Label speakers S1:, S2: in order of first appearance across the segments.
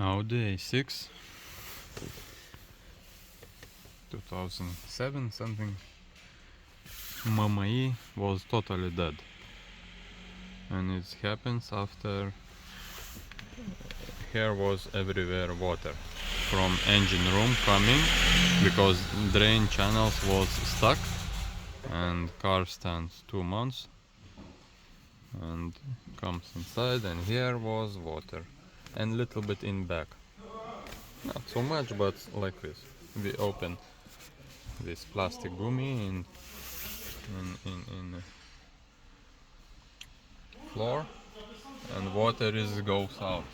S1: Audi A6 2007 something. Mama E was totally dead, and it happens after here was everywhere water from engine room coming because drain channels was stuck, and car stands 2 months and comes inside, and here was water and little bit in back, not so much, but like this. We open this plastic gummy in floor, and water goes out,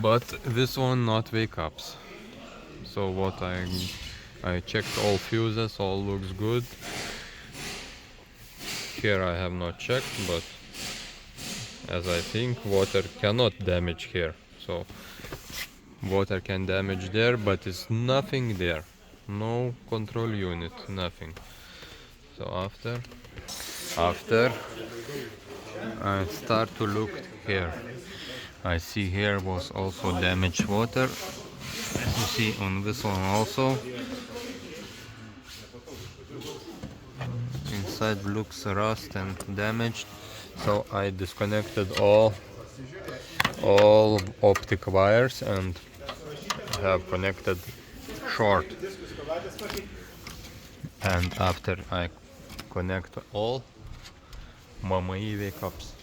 S1: but this one not wake ups. So what I checked all fuses, all looks good. Here I have not checked, but as I think water cannot damage here, so water can damage there, but it's nothing there, no control unit, nothing. So after I start to look here, I see here was also damaged water, as you see on this one also. Inside looks rust and damaged, so I disconnected all optic wires and have connected short. And after I connect all, Mama E wake ups.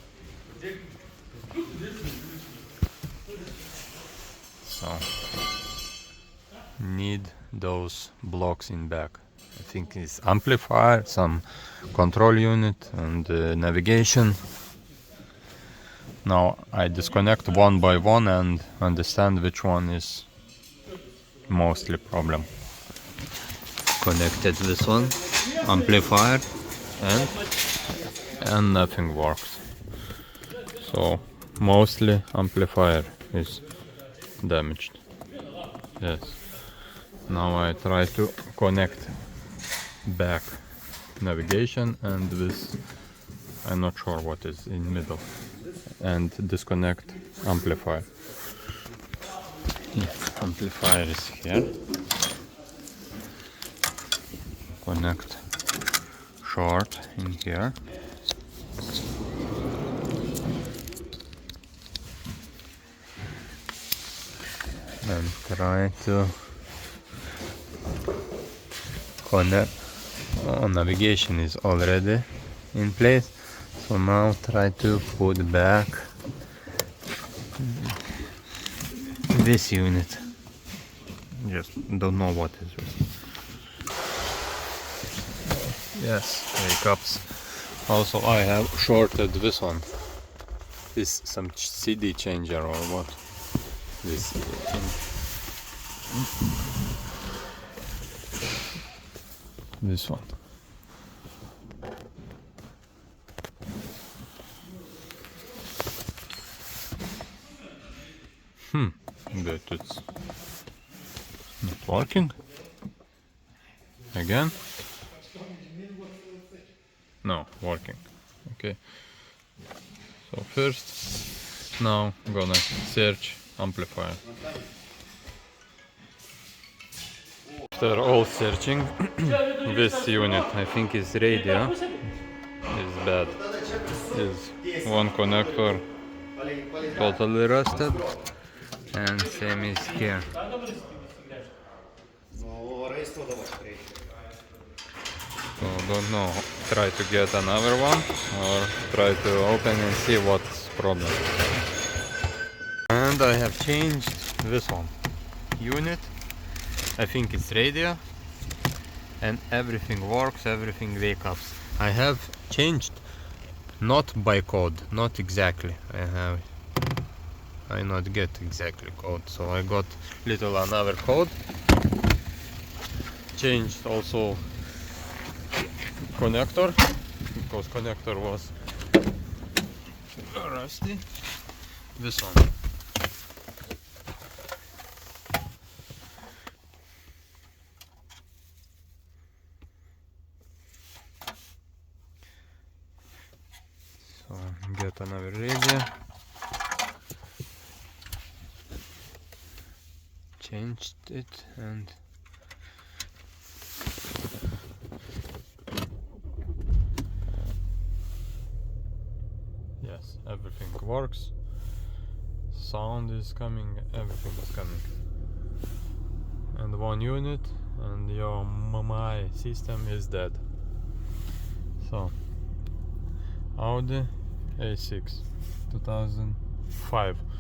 S1: So need those blocks in back. I think it's amplifier, some control unit, and navigation. Now I disconnect one by one and understand which one is mostly problem. Connected this one, amplifier, and nothing works. So mostly amplifier is damaged. Yes. Now I try to connect back navigation and this, I'm not sure what is in middle, and disconnect amplifier. Yes, amplifier is here. Connect short in here. And try to connect. Oh, navigation is already in place, so now try to put back this unit. Just don't know what is this. Yes, wake ups. Also I have shorted this one. Is some CD changer or what? This this one. But it's not working again. No, working. Okay. So first, now I'm gonna search amplifier. After all searching, this unit I think is radio, is bad. Is one connector totally rusted, and same is here. So don't know, try to get another one or try to open and see what's problem. And I have changed this one unit. I think it's radio, and everything works, everything wake ups. I have changed not by code, not exactly. I not get exactly code, so I got little another code. Changed also connector, because connector was rusty. This one. So get another radio. changed it, and yes, everything works. Sound is coming, everything is coming. And one unit and your my system is dead. So Audi A6 2005.